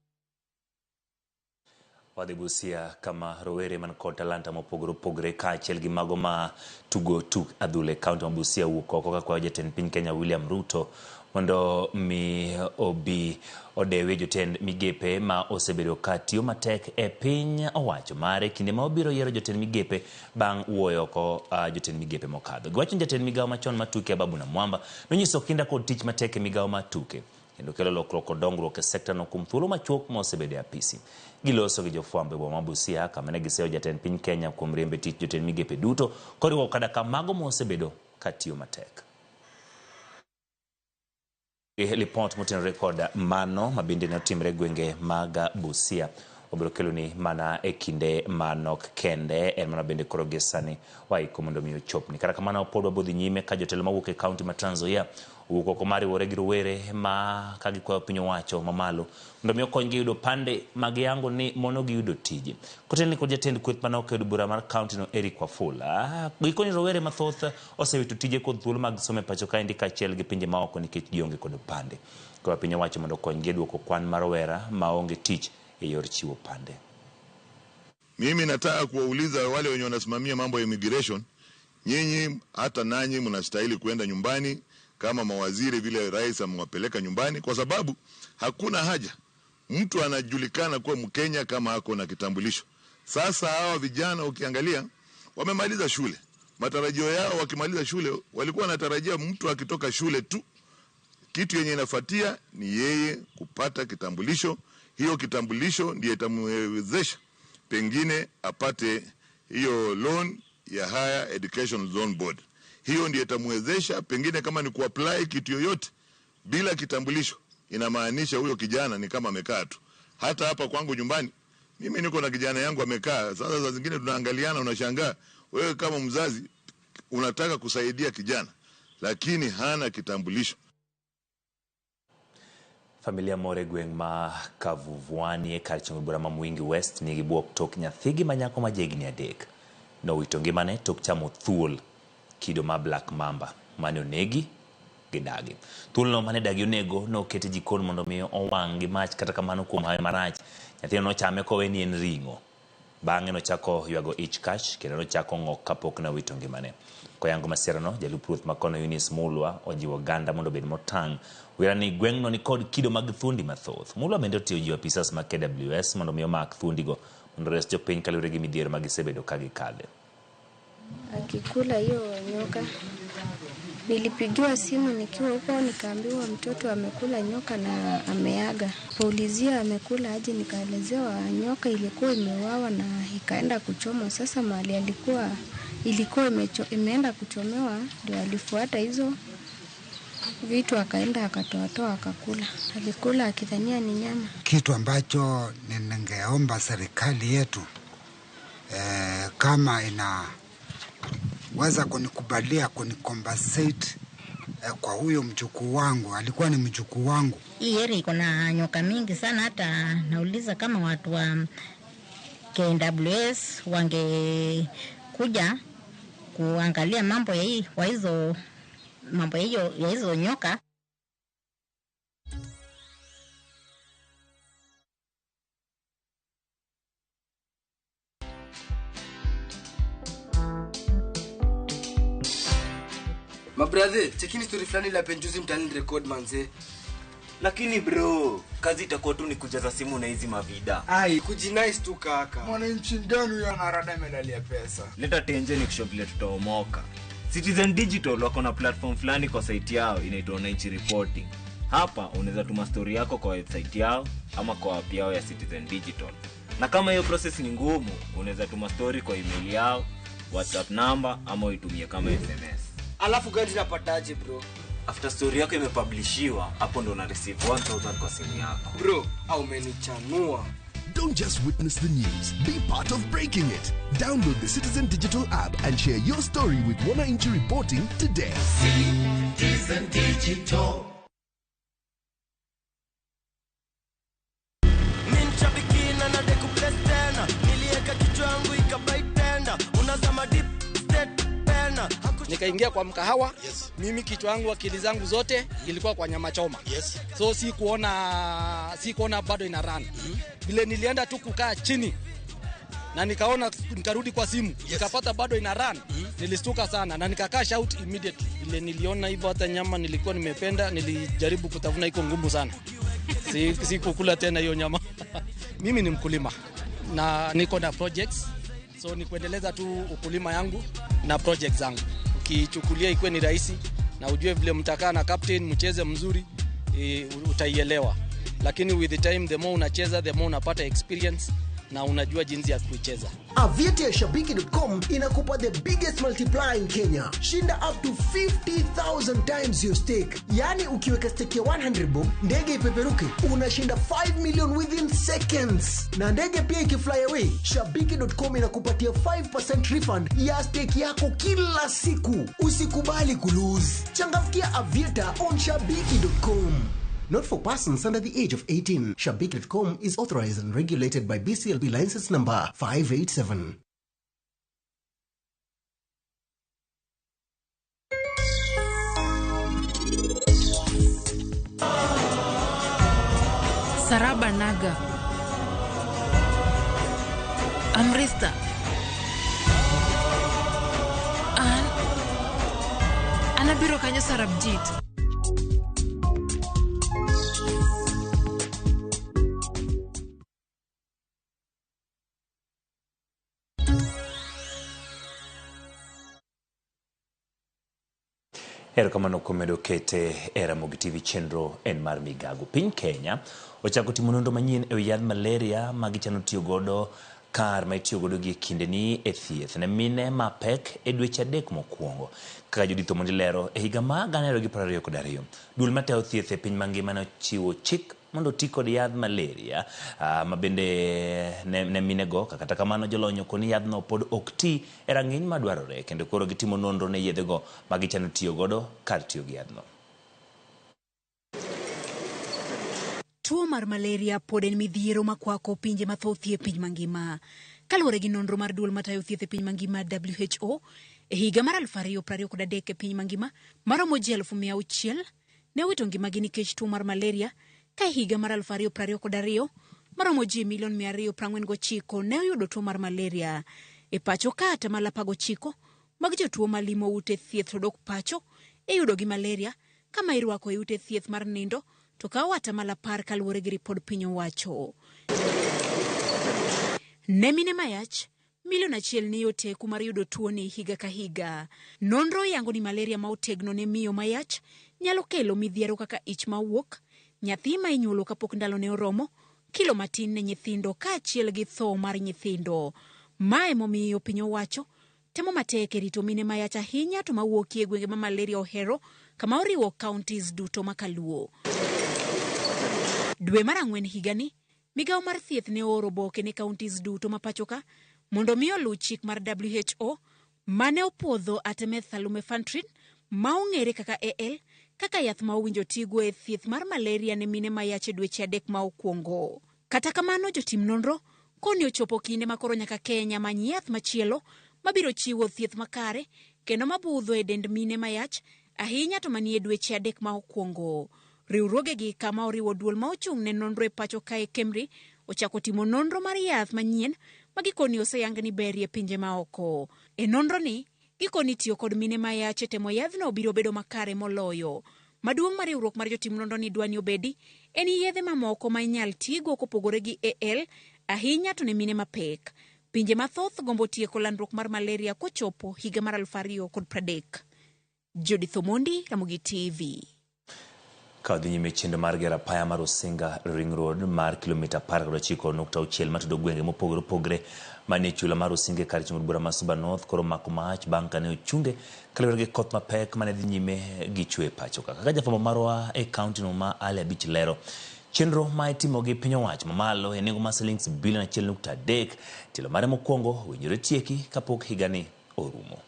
S1: Wadhibusia kama rowere man kod talanta mopogore opogore kaachiel gi mago ma tugo tuk adhule kaunti ma Busia wuok oko ka kwayo jatend piny Kenya William Ruto mondo mi obi odewe jotend migepe ma osebedo ka tiyo matek e piny owacho mare kinde ma obiro yiero jotend migepe bang' wuoyo oko jotend migepe mokadho. Giwacho ni jatend migawo machon matuke Babu Namwamba nonyiso kinda kod tich matek e migawo matuke kendo kelo lokruok kod dongruok e sekta no kuom thuolo machuok ma osebedo e apisi. Giloso gi jofwambo e boma ma Busia kama ne giseyo jatend piny Kenya kuom riembe tich jotend migepe duto koriwo kada ka mago ma osebedo ka tiyo matek. Report motenore kod mano mabende ne otimre gwenge mag Busia obiro kelo ni mana e kinde manok kende en mana bende koro gesani waiko mondo mi ochopni. Kata kamano pod wabodhi nyime ka jotelo mawuok e kaunti ma Trans Nzoia wuok oko mariwore gi rowere ma ka gikwayo piny owacho mamalo mondo mi okonygi yudo pande mag yango ni mono giyudo tije. Kotenni kod jatend kweth manok e bura mar kaunti no Eric Wafula gikoni rowere mathoth osewito tije kod thuolo mag somo e pacho kaendi kaachiel gi pinje maoko nikech gionge kod pande. Kwa piny owacho mondo okonygi duoko kwan mar rowera maonge tich e yor chiwo pande.
S6: Mimi nataka kuwauliza wale wenye wanasimamia mambo ya immigration, nyinyi hata nanyi mnastahili kwenda nyumbani kama mawaziri vile rais amewapeleka nyumbani, kwa sababu hakuna haja mtu anajulikana kuwa Mkenya kama hako na kitambulisho. Sasa hawa vijana ukiangalia wamemaliza shule, matarajio yao wakimaliza shule walikuwa wanatarajia mtu akitoka shule tu kitu yenye inafuatia ni yeye kupata kitambulisho. Hiyo kitambulisho ndiye itamwezesha pengine apate hiyo loan ya Higher Education Loan Board. Hiyo ndiye itamwezesha pengine kama ni kuapply kitu yoyote bila kitambulisho. Inamaanisha huyo kijana ni kama amekaa tu. Hata hapa kwangu nyumbani mimi niko na kijana yangu amekaa. Sasa saa zingine tunaangaliana, unashangaa wewe kama mzazi unataka kusaidia kijana lakini hana kitambulisho.
S1: Familia more gweng ma Kavuvuani e kar chungo bura ma Mwingi West nigi buok tok nyathigi manyako ma jegni adek. No wito ngimane tok chamo thuol kido ma Black Mamba mane onegi gi dagi. Thuol no mane dagi onego no kete jikon mondo mi owang' gi mach, kata kamano kuom hawe marach nyathino no chame kowe ni en ring'o. Bang'e nochako ywago ich kach kendo nochako ng'ok kapok na wito ngimane. Koyango masirano, jalup ruoth makono Eunice Mulwa ojiwo oganda mondo obed motang'. Wera ni gweng'no ni kod kido mag thundi mathoth. Mulwa bende otiyo ji apisas ma KWS mondo mi omak thundigo mondo res jopiny kaluwore gi midhiero ma gisebedo ka gikale.
S7: Akikula hiyo nyoka, nilipigiwa simu nikiwa huko, nikaambiwa mtoto amekula nyoka na ameaga. Poulizia amekula aje, nikaelezewa nyoka ilikuwa imeuawa na ikaenda kuchomwa. Sasa mahali ilikuwa imeenda kuchomewa, ndio alifuata hizo vitu akaenda akatoa akakula. Alikula akidhania ni nyama.
S8: Kitu ambacho ningeomba serikali yetu kama inaweza kunikubalia kunicompensate kwa huyo mjukuu wangu, alikuwa ni mjukuu wangu.
S25: Hii area iko na nyoka mingi sana, hata nauliza kama watu wa KWS wangekuja kuangalia mambo ya hizo nyoka.
S9: Mabrother, chekini story fulani la penjuzi mtani record manze.
S10: Lakini bro, kazi itakuwa tu ni kujaza simu na hizi mavida.
S9: Ai, kujinice tu kaka. Mwananchi ndani ya narada medalia pesa.
S10: Leta tenje ni kusho vile tutaomoka. Citizen Digital wako na platform fulani kwa site yao inaitwa Wananchi Reporting. Hapa unaweza tuma story yako kwa website yao ama kwa app yao ya Citizen Digital. Na kama hiyo process ni ngumu, unaweza tuma story kwa email yao, WhatsApp number ama uitumie kama SMS.
S9: Alafu gani napataje bro?
S10: After story yako imepublishiwa, hapo ndo una receive 1000 kwa simu yako.
S9: Bro, au umenichanua.
S11: Don't just witness the news, be part of breaking it. Download the Citizen Digital app and share your story with Wananchi Reporting today.
S18: Citizen Digital.
S12: Minchabikina na deku bless tena. Nilieka kichwa yangu ikabaitenda. Unazama deep state pena.
S26: Nikaingia kwa mkahawa. Yes. Mimi kichwa yangu akili zangu zote ilikuwa kwa nyama choma. Yes. So si kuona bado ina run. Vile nilienda tu kukaa chini na nikarudi kwa simu. Yes. Nikapata bado ina run. Nilistuka sana na nikakaa shout immediately. Vile niliona hivyo hata nyama nilikuwa nimependa, nilijaribu kutafuna iko ngumu sana. Si kukula tena hiyo nyama. Mimi ni mkulima na niko na projects. So ni kuendeleza tu ukulima yangu na projects zangu. Ukichukulia ikuwe ni rahisi na ujue vile mtakaa na captain mcheze mzuri, utaielewa. Lakini with the time, the more unacheza, the more unapata experience na unajua jinsi ya kuicheza.
S13: Aviator ya Shabiki.com inakupa the biggest multiplier in Kenya. Shinda up to 50,000 times your stake. Yani ukiweka stake ya 100 bob, ndege ipeperuke, unashinda 5 million within seconds. Na ndege pia ikifly away, Shabiki.com inakupatia 5% refund ya stake yako kila siku. Usikubali kulose. Changamkia Aviator on Shabiki.com. Not for persons under the age of 18. Shabiki.com is authorized and regulated by BCLB license number 587.
S27: Saraba Naga, Amrista, Anabiro kanyo Sarabjit.
S1: Erokamano kuom medo kete e Ramogi TV chenro en mar migago. Piny Kenya ochako timo nonro manyien e yadh malaria ma gichano tiyo godo kar ma itiyo godo gi kindeni e thieth ne mine mapek e dweche 3 mokwongo. Kaka Judith Omondi lero, e higa ma 2022, duol mateo thieth e piny mangima ne ochiwo chik mondo ti kod yadh malaria ma bende ne minego. Kata kamano jolony koni yadhno pod ok ti e rang'iny madwarore, kendo koro gitimo nonro ne yedhego ma gichano tiyo godo kar tiyo gi yadhno.
S28: Tuo mar malaria pod en midhiero makwako pinje mathoth e piny mangima. Kaluwore gi nonro mar duol matayo thieth e piny mangima WHO, e higa mar 2023 e piny mangima, maromo ji 600,000 ne owito ngimagi nikech tuo mar malaria, ka higa mar 2022 maromo ji 249,000 ne oyudo tuo mar malaria. E pacho ka atamalo 19 mag jotuo malimo ute thieth to dok pacho e yudo gi malaria, kama irwako e ute thieth mar nindo to kawo atamalo 10 kaluwore gi ripod piny owacho. Ne mine mayach, 1,000,000 ni yoteku mar yudo tuo ni higa ka higa. Nonro yango ni malaria ma otegno ne miyo mayach nyalo kelo midhiero kaka ich mawuok, nyathi ma inyuolo kapok ndalo ne oromo, kilo matin ne nyithindo ka achiel gi tho mar nyithindo. Mae momiyo piny owacho temo matek e rito mine mayach ahinya to mawuokie gwenge ma malaria ohero, kama oriwo counties duto makaluo. Dwe mar 4 higani, migawo mar thieth ne oro oboke ne counties duto mapachoka mondo mi oluw chik mar WHO mane opuodho artemether-lumefantrine ma ong'ere kaka AL kaka yath ma owinjo tigo e thieth mar malaria ne mine mayach e dweche 3 ma okwongo. Kata kamano, jotim nonro koni ochopo kinde makoro nyaka Kenya many yath machielo mabiro chiwo thieth makare kendo mabudho e dend mine mayach ahinya to manie dweche 3 ma okwongo. Riwruoge gi kama oriwo duol ma ochung' ne nonro e pacho kae KEMRI ochako timo nonro mar yath manyien magikoni oseyang ni berie pinje maoko. E nonro ni, gikoni tiyo kod mine mayach e temo yadhno biro bedo makare moloyo. Maduong' mar riwruok mar jotim nonro ni dwani obedi en yedhe mamoko ma inyal tigo kopogore gi AL ahinya to ne mine mapek. Pinje mathoth gombo tieko landruok mar malaria kochopo higa mar 2030. Judith Omondi, Ramogi TV.
S1: Kadhi nyime chendo mar gera paya mar Osinga Ring Road mar kilomita 19.6 matudo gwenge mopogore opogore manie chula mar Osinga kar chung'o bura ma Suba North koro mako mach bang' kane ochunge kaluwore gi koth mapek mane dhi nyime gi chwe pacho kaka jafwambo marwa e kaunti no ma Ali Abich lero. Chenro ma itimo gi piny owacho mamalo e nengo ma shillings bilion 1.3 tilo mare mokwongo winjore tieki kapok higani orumo.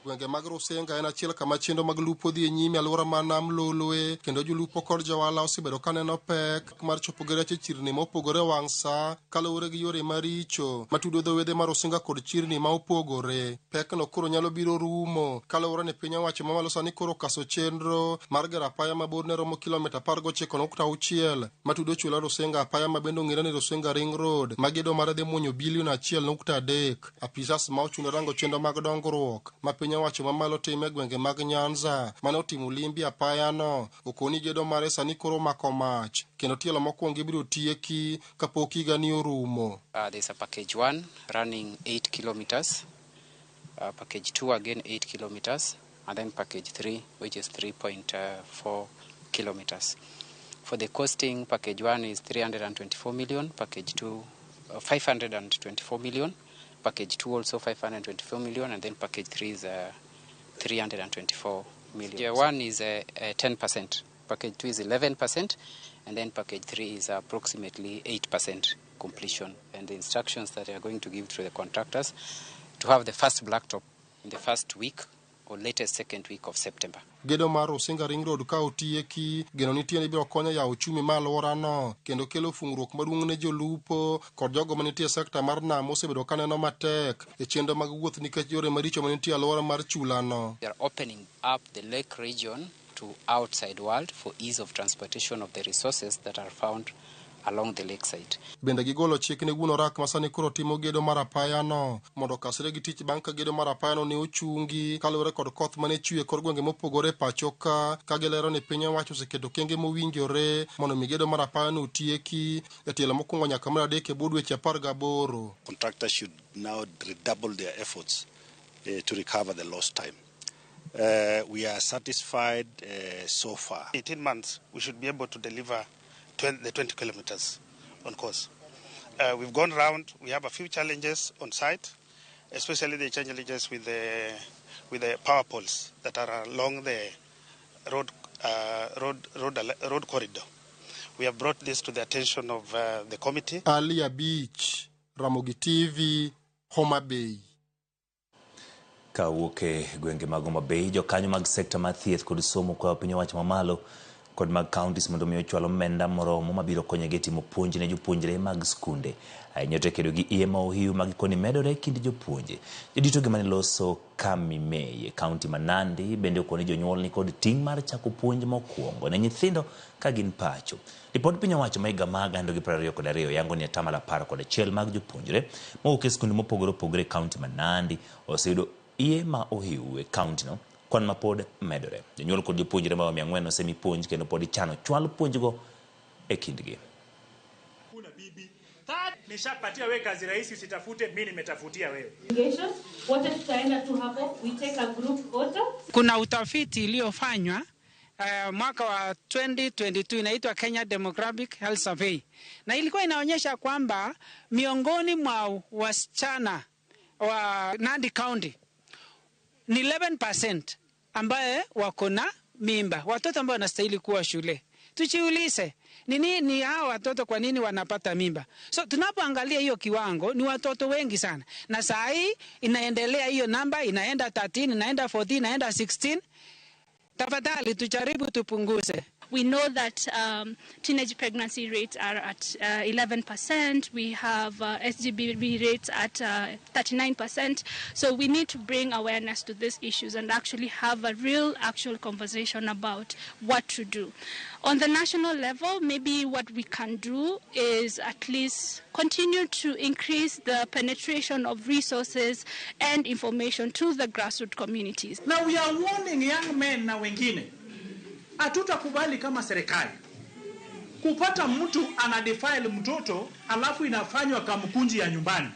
S14: Gwenge mag Rusinga en achiel kama chendo mag lupo dhi nyime alwora ma nam lolwe kendo jolupo kod johala osebedo kaneno pek mar chopo gereche chirni mopogore wang' sa kaluwore gi yore maricho matudo dho wedhe mar Rusinga kod chirni ma opogore. Pek no koro nyalo biro rumo kaluwore ni piny owacho mamalo sani koro kaso chenro mar gero apaya mabor ne romo kilomita 19.6 matudo chula Rusinga apaya mabende ong'ere ni Rusinga Ring Road magedo mare dhi muonyo bilion 1.3. Apisas ma ochung' rango chenro mag dongruok ma piny owacho mamalo time gwenge mag Nyanza mane otimo limbi apaya no okoni gedo mare sani koro mako mach kendo tielo mokwongo ibiro tieki kapok higani orumo.
S15: There's a package 1 running 8 kilometers, package 2 again 8 kilometers, and then package 3 which is 3.4 kilometers. For the costing, package 1 is 324 million, package 2 524 million. Package 2 also 524 million, and then package 3 is 324 million. Package 1 is 10%, package 2 is 11%, and then package 3 is approximately 8% completion. And the instructions that they are going to give to the contractors to have the first blacktop in the first week or latest second week of September.
S14: Gedo mar Rusinga Ring Road ka otieki geno nitie ni biro konyo ya uchumi ma alwora no kendo kelo fungruok maduong' ne jolupo kod jogo manitie sekta mar nam osebedo kaneno matek e chendo mag wuoth nikech yore maricho manitie alwora mar chula no.
S15: They are opening up the lake region to outside world for ease of transportation of the resources that are found along the lakeside.
S14: Bende gigolo chik ne wuon orak masani koro timo gedo mar apaya no mondo kasre gi tich bang' ka gedo mar apaya no ne ochungi kaluwore kod koth mane chwe kor gwenge mopogore pachoka ka gilero ni piny owacho oseketo kenge mowinjore mondo mi gedo mar apaya no otieki e tielo mokwongo nyaka mar 3 e bwo dweche 18.
S16: Contractors should now redouble their efforts to recover the lost time. We are satisfied so far.
S17: 18 months we should be able to deliver the 20 kilometers on course. We've gone around. We have a few challenges on site, especially the challenges with the power poles that are along the road corridor. We have brought this to the attention of the committee.
S14: Ali Abich, Ramogi TV, Homa Bay.
S1: Kawuoke gwenge mag Homa Bay, jokanyo mag sekta mar thieth kod somo kwa piny owacho mamalo kod mag counties mondo mi ochwalo omenda moromo mabiro konyo geti mopuonji ne jopuonjre mag skunde nyote kedo gi iye ma ohiu mag koni medore kind jopuonje jodito gi mane loso Kamimeye county ma Nandi bende okoni jonyuol ni kod ting' mar chako puonj mokwongo ne nyithindo ka gin pacho. Ripod piny owacho ma higa mag 2022 yango ni 11% mag jopuonjre mowuok e skunde mopogore opogore county ma Nandi oseyudo iye ma ohiu e county no kwan ma pod medore. Jonyuol kod jopuonjre ma 400 osemi puonj kendo pod ichano chwal puonjgo e kindgi.
S2: Nishapatia wewe kazi rahisi, usitafute, mimi nimetafutia wewe.
S3: Wote tutaenda tu hapo, we take a group photo.
S19: Kuna utafiti iliyofanywa mwaka wa 2022 inaitwa Kenya Demographic Health Survey. Na ilikuwa inaonyesha kwamba miongoni mwa wasichana wa Nandi County ni 11% ambaye wako na mimba, watoto ambao wanastahili kuwa shule. Tujiulize, ni hao watoto kwa nini wanapata mimba? So tunapoangalia hiyo kiwango ni watoto wengi sana. Na saa hii inaendelea hiyo namba, inaenda 13, inaenda 14, inaenda 16. Tafadhali tujaribu tupunguze.
S20: We know that teenage pregnancy rates are at 11%. We have SGBV rates at 39%. So we need to bring awareness to these issues and actually have a real actual conversation about what to do. On the national level, maybe what we can do is at least continue to increase the penetration of resources and information to the grassroots communities.
S2: Now we are warning young men na wengine. Hatutakubali kama serikali kupata mtu anadefile mtoto alafu inafanywa kamkunji ya nyumbani.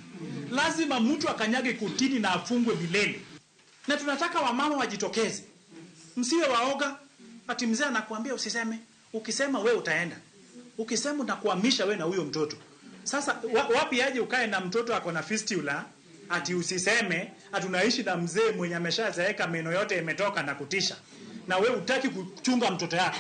S2: Lazima mtu akanyage kutini na afungwe milele. Na tunataka wamama wajitokeze. Msiwe waoga. Ati mzee anakuambia usiseme. Ukisema wewe utaenda. Ukisema unakuhamisha wewe na huyo mtoto. Sasa wapi aje ukae na mtoto ako na fistula ati usiseme, atunaishi na mzee mwenye ameshazeeka meno yote imetoka na kutisha. Na wewe utaki kuchunga mtoto yako.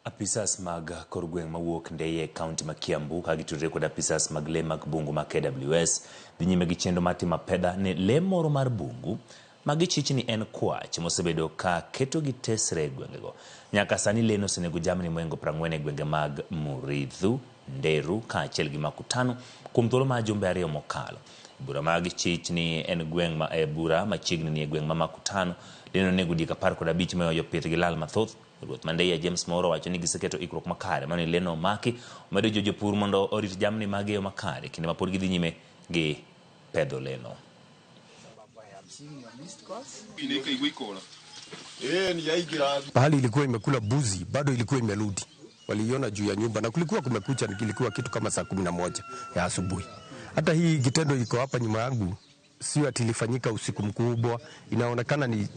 S1: Apisas mag Korgweng mawuok Ndeye county ma Kiambu kagitudre kod apisas mag le mag bungu ma KWS dhi nyime gi chenro mar timo peda ne le moro mar bungu magichich ni en kwach mosebedo ka keto gi tesre gwengego. Nyaka sani leno senego jamni mwengo 40 gwenge mag Muridhu, Nderu kaachiel gi Makutano kuom thuolo ma jumbe ariyo mokalo. Bura mag chich ni en gweng ma bura machiegni ni gweng ma Makutano leno nego dieka 15 ma jopith gi lal mathoth. Ruoth Mandei James Moro wacho ni giseketo ikruok makare mano leno maki omedo jopur mondo orit jamni mage makare kinde ma pod gidhi nyime gi pedho leno.
S21: Pahali ilikuwa imekula buzi bado ilikuwa imerudi. Waliiona juu ya nyumba na kulikuwa kumekucha, kilikuwa kitu kama saa 11 ya asubuhi. Hata hii kitendo iko hapa nyuma yangu sio ati ilifanyika usiku mkubwa, inaonekana ni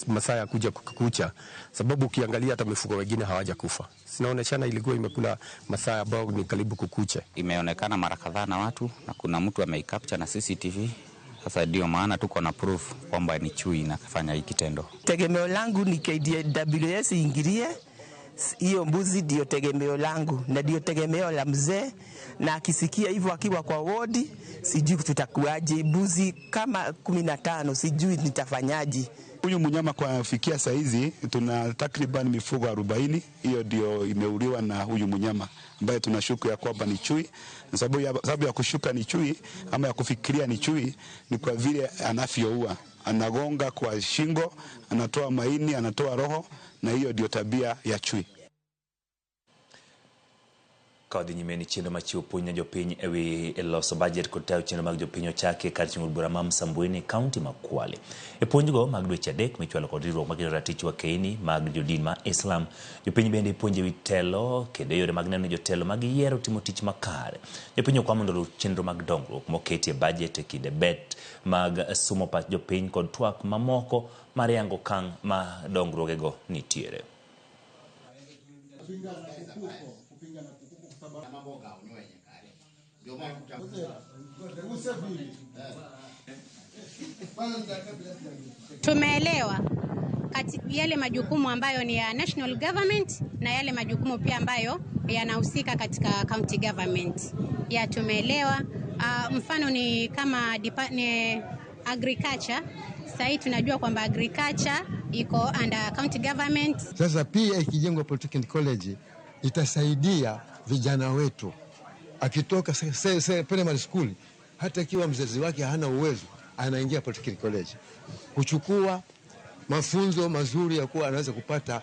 S21: masaa ya kuja kukucha, sababu ukiangalia hata mifugo wengine hawaja kufa. Sinaoneshana ilikuwa imekula masaa ambayo ni karibu kukucha.
S22: Imeonekana mara kadhaa na watu na kuna mtu ameicapture na CCTV. Sasa ndio maana tuko na proof kwamba ni chui inafanya hiki kitendo.
S23: Tegemeo langu ni KWS ingilie hiyo mbuzi, ndio tegemeo langu na ndio tegemeo la mzee, na akisikia hivyo akiwa kwa wodi sijui tutakuaje. Mbuzi kama 15 sijui nitafanyaje.
S24: Huyu mnyama kwa fikia saa hizi tuna takriban mifugo 40. Hiyo ndio imeuliwa na huyu mnyama ambaye tunashuku ya kwamba ni chui. Sababu ya kushuka ni chui ama ya kufikiria ni chui ni kwa vile anafyoua, anagonga kwa shingo, anatoa maini, anatoa roho, na hiyo ndio tabia ya chui.
S1: Kodi nyimeni chendo machiwo puonj ne jopiny ewi loso budget kod tayo chendo mag jopiny ochake kar chung'o bura ma Msambweni kaunti ma Kwale. E puonjgo mag dweche adek michwalo kod riwruok mag ratich wakeini mag jodin ma Islam. Jopiny bende ipuonje wi telo kendo yore mag neno jotelo mag yiero timo tich makare. Jopiny okwa mondo luw chenro mag dongruok moketi e budget e kinde bet mag sumo pach jopiny kod twak mamoko mar yango kang' ma dongruogego nitiere.
S29: Tumeelewa yale majukumu ambayo ni ya national government na yale majukumu pia ambayo yanahusika katika county government. Ya tumeelewa mfano ni kama ni agriculture. Sasa tunajua kwamba agriculture iko under county government.
S4: Sasa pia ikijengwa Polytechnic College itasaidia vijana wetu, akitoka primary school, hata ikiwa mzazi wake hana uwezo, anaingia Polytechnic College kuchukua mafunzo mazuri ya kuwa anaweza kupata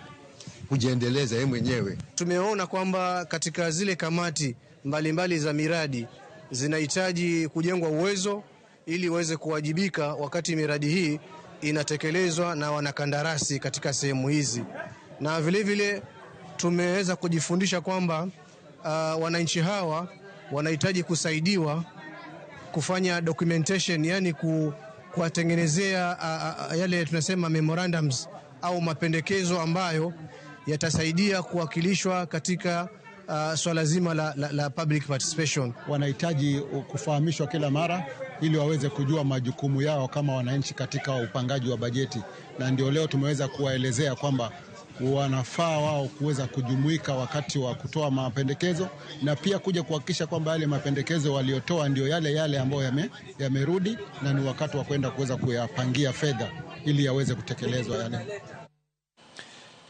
S4: kujiendeleza yeye mwenyewe.
S5: Tumeona kwamba katika zile kamati mbalimbali za miradi zinahitaji kujengwa uwezo ili waweze kuwajibika wakati miradi hii inatekelezwa na wanakandarasi katika sehemu hizi. Na vile vile tumeweza kujifundisha kwamba wananchi hawa wanahitaji kusaidiwa kufanya documentation, yani kuwatengenezea yale tunasema memorandums au mapendekezo ambayo yatasaidia kuwakilishwa katika swala zima la public participation.
S6: Wanahitaji kufahamishwa kila mara ili waweze kujua majukumu yao kama wananchi katika upangaji wa bajeti, na ndio leo tumeweza kuwaelezea kwamba wanafaa wao kuweza kujumuika wakati wa kutoa mapendekezo, na pia kuja kuhakikisha kwamba yale mapendekezo waliotoa ndio yale ambayo yamerudi, na ni wakati wa kwenda kuweza kuyapangia fedha ili yaweze kutekelezwa yale.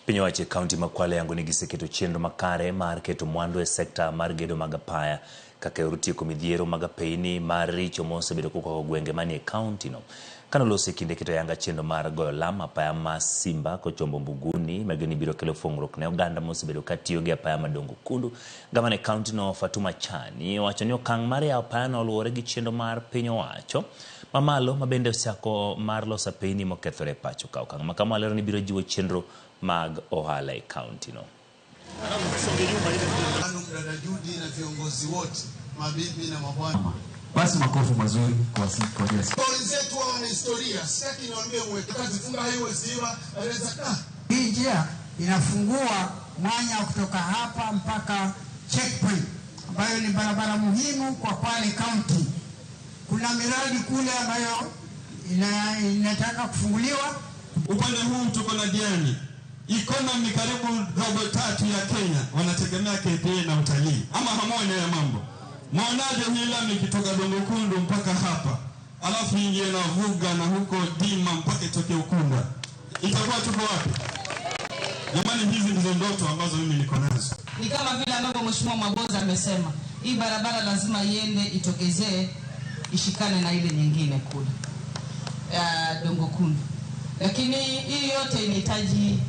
S1: Pinyo wache kaunti makwale yangu ni giseketo chendo makare marketo mwando e sekta margedo magapaya kaka uruti kumidhiero magapeini maricho mose bedo kwa gwenge mani county no kana lose kinde kito yanga chendo mar goyo lama paya masimba ko chombo mbuguni mageni biro kelo fongrok ne Uganda mose bedo katiyo ge paya madongo kundu gamane county no Fatuma Chani wacho ni okang mare ya paya no luore gi chendo mar pinyo wacho mamalo mabende usako marlo sapeni mokethore pacho ka okang makamalo ni biro jiwo chenro mag ohala e county no.
S7: Dada Judy na viongozi wote, mabibi na mabwana.
S8: Basi makofi mazuri kwa Yesu.
S7: Wenzetu wana historia, sitaki niwaambie mwekazi funga hiyo ziwa anaweza
S9: hii njia inafungua mwanya kutoka hapa mpaka checkpoint ambayo ni barabara muhimu kwa Kwale County. Kuna miradi kule ambayo inataka kufunguliwa.
S8: Upande huu tuko na Diani. Economy karibu robo tatu ya Kenya wanategemea KPA na utalii. Ama hamone ya mambo. Mwaonaje hii lami kitoka Dongo Kundu mpaka hapa. Alafu ingie na Vuga na huko Dima mpaka itoke Ukunda. Itakuwa tuko wapi? Jamani, hizi ndizo ndoto ambazo mimi niko nazo.
S9: Ni kama vile ambavyo Mheshimiwa Maboza amesema, hii barabara lazima iende itokezee ishikane na ile nyingine kule. Dongo Kundu. Lakini hii yote inahitaji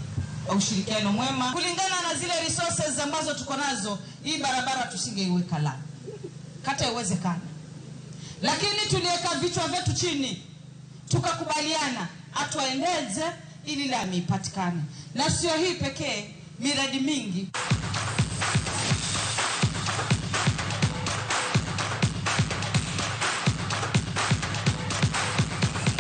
S9: ushirikiano mwema. Kulingana na zile resources ambazo tuko nazo, hii barabara tusingeiweka lami. Kata iwezekana. Lakini tuliweka vichwa vyetu chini. Tukakubaliana atuendeze ili lami ipatikane. Na sio hii pekee, miradi mingi